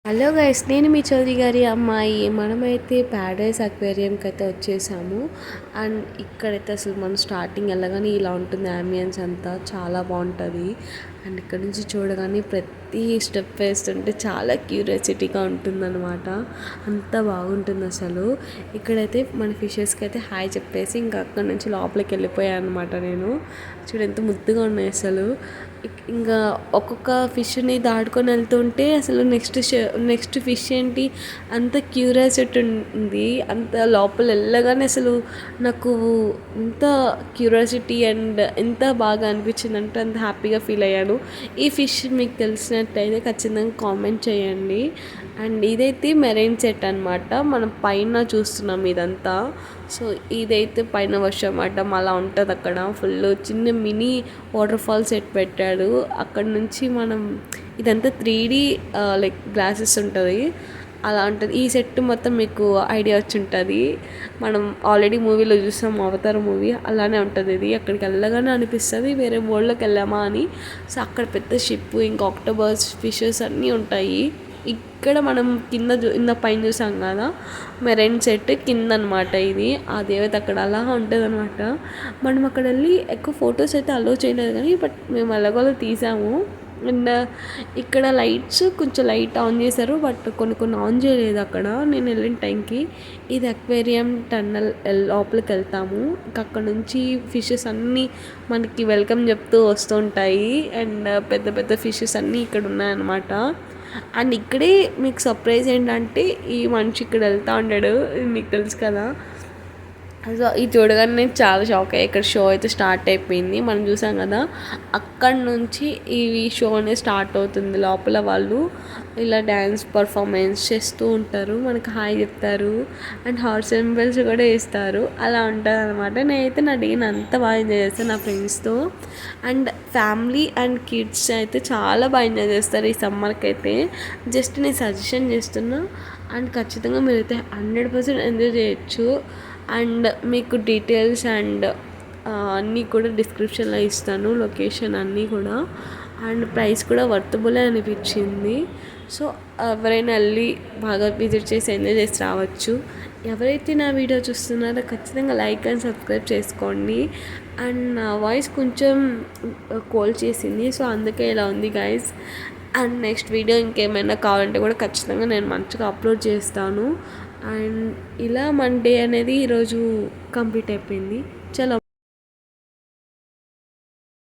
Hello guys, నేను మీ చౌదరి గారి అమ్మాయి. మనమైతే ప్యారడైస్ అక్వేరియంకి అయితే వచ్చేసాము. అండ్ ఇక్కడైతే అసలు మనం స్టార్టింగ్ వెళ్ళగానే ఇలా ఉంటుంది. అంబియన్స్ అంతా చాలా బాగుంటుంది. అండ్ ఇక్కడ నుంచి చూడగానే ప్రతి స్టెప్ వేస్తుంటే చాలా క్యూరియాసిటీగా ఉంటుందన్నమాట. అంత బాగుంటుంది అసలు. ఇక్కడైతే మన ఫిషెస్కి అయితే హాయ్ చెప్పేసి ఇంకా అక్కడ నుంచి లోపలికి వెళ్ళిపోయాను అనమాట. నేను చూడు ఎంత ముద్దుగా ఉన్నాయి అసలు. ఇంకా ఒక్కొక్క ఫిష్ని దాటుకొని వెళ్తుంటే అసలు నెక్స్ట్ ఫిష్ ఏంటి అంత క్యూరియాసిటీ ఉంది. అంత లోపల వెళ్ళగానే అసలు నాకు ఎంత క్యూరియాసిటీ అండ్ ఎంత బాగా అనిపించింది అంటే అంత హ్యాపీగా ఫీల్ అయ్యాను. ఈ ఫిష్ మీకు తెలిసినట్టయితే ఖచ్చితంగా కామెంట్ చేయండి. అండ్ ఇదైతే మెరైన్ సెట్ అనమాట. మనం పైన చూస్తున్నాం ఇదంతా. సో ఇదైతే పైన వర్షం అడ్డం అలా ఉంటుంది. అక్కడ ఫుల్ చిన్న మినీ వాటర్ ఫాల్ సెట్ పెట్టాడు. అక్కడ నుంచి మనం ఇదంతా 3D లైక్ గ్లాసెస్ ఉంటుంది అలా ఉంటుంది. ఈ సెట్ మొత్తం మీకు ఐడియా వచ్చి ఉంటుంది. మనం ఆల్రెడీ మూవీలో చూసాం, అవతార్ మూవీ అలానే ఉంటుంది. ఇది అక్కడికి వెళ్ళగానే అనిపిస్తుంది వేరే వరల్డ్లోకి వెళ్ళామా అని. సో అక్కడ పెద్ద షిప్, ఇంకా ఆక్టోబస్, ఫిషెస్ అన్నీ ఉంటాయి. ఇక్కడ మనం కింద పైన చూసాం కదా మెరైన్ సెట్ కింద అనమాట. ఇది ఆ దేవత అక్కడ అలా ఉంటుంది అనమాట. మనం అక్కడ వెళ్ళి ఎక్కువ ఫొటోస్ అయితే అలో చేయలేదు కానీ బట్ మేము ఎలాగోలో తీసాము. అండ్ ఇక్కడ లైట్స్ కొంచెం లైట్ ఆన్ చేశారు బట్ కొన్ని ఆన్ చేయలేదు అక్కడ నేను వెళ్ళిన టైంకి. ఇది అక్వేరియం టన్నల్ లోపలికి వెళ్తాము. ఇంకా అక్కడ నుంచి ఫిషెస్ అన్నీ మనకి వెల్కమ్ చెప్తూ వస్తుంటాయి. అండ్ పెద్ద పెద్ద ఫిషెస్ అన్నీ ఇక్కడ ఉన్నాయన్నమాట. అండ్ ఇక్కడే మీకు సర్ప్రైజ్ ఏంటంటే ఈ మనిషి ఇక్కడ వెళ్తూ ఉంటాడు, మీకు తెలుసు కదా. సో ఇది చూడగానే నేను చాలా షాక్ అయ్యాను. ఇక్కడ షో అయితే స్టార్ట్ అయిపోయింది. మనం చూసాం కదా అక్కడ నుంచి ఈ షో అనేది స్టార్ట్ అవుతుంది. లోపల వాళ్ళు ఇలా డ్యాన్స్ పర్ఫార్మెన్స్ చేస్తూ ఉంటారు, మనకి హాయ్ చెప్తారు అండ్ హార్ట్ సింబల్స్ కూడా వేస్తారు. అలా ఉంటుంది అనమాట. నేనైతే నా డేని అంతా బాగా ఎంజాయ్ చేస్తాను నా ఫ్రెండ్స్తో. అండ్ ఫ్యామిలీ అండ్ కిడ్స్ అయితే చాలా బాగా ఎంజాయ్ చేస్తారు ఈ సమ్మర్కి అయితే. జస్ట్ నేను సజెషన్ చేస్తున్నా. అండ్ ఖచ్చితంగా మీరైతే 100% ఎంజాయ్ చేయొచ్చు. అండ్ మీకు డీటెయిల్స్ అండ్ అన్నీ కూడా డిస్క్రిప్షన్లో ఇస్తాను, లొకేషన్ అన్నీ కూడా. అండ్ ప్రైస్ కూడా వర్తబులే అనిపించింది. సో ఎవరైనా వెళ్ళి బాగా విజిట్ చేసి ఎంజాయ్ చేసి రావచ్చు. ఎవరైతే నా వీడియో చూస్తున్నారో ఖచ్చితంగా లైక్ అండ్ సబ్స్క్రైబ్ చేసుకోండి. అండ్ నా వాయిస్ కొంచెం కోల్ చేసింది, సో అందుకే ఇలా ఉంది గైస్. అండ్ నెక్స్ట్ వీడియో ఇంకేమైనా కావాలంటే కూడా ఖచ్చితంగా నేను మంచిగా అప్లోడ్ చేస్తాను. అండ్ ఇలా మన డే అనేది ఈరోజు కంప్లీట్ అయిపోయింది. చలో.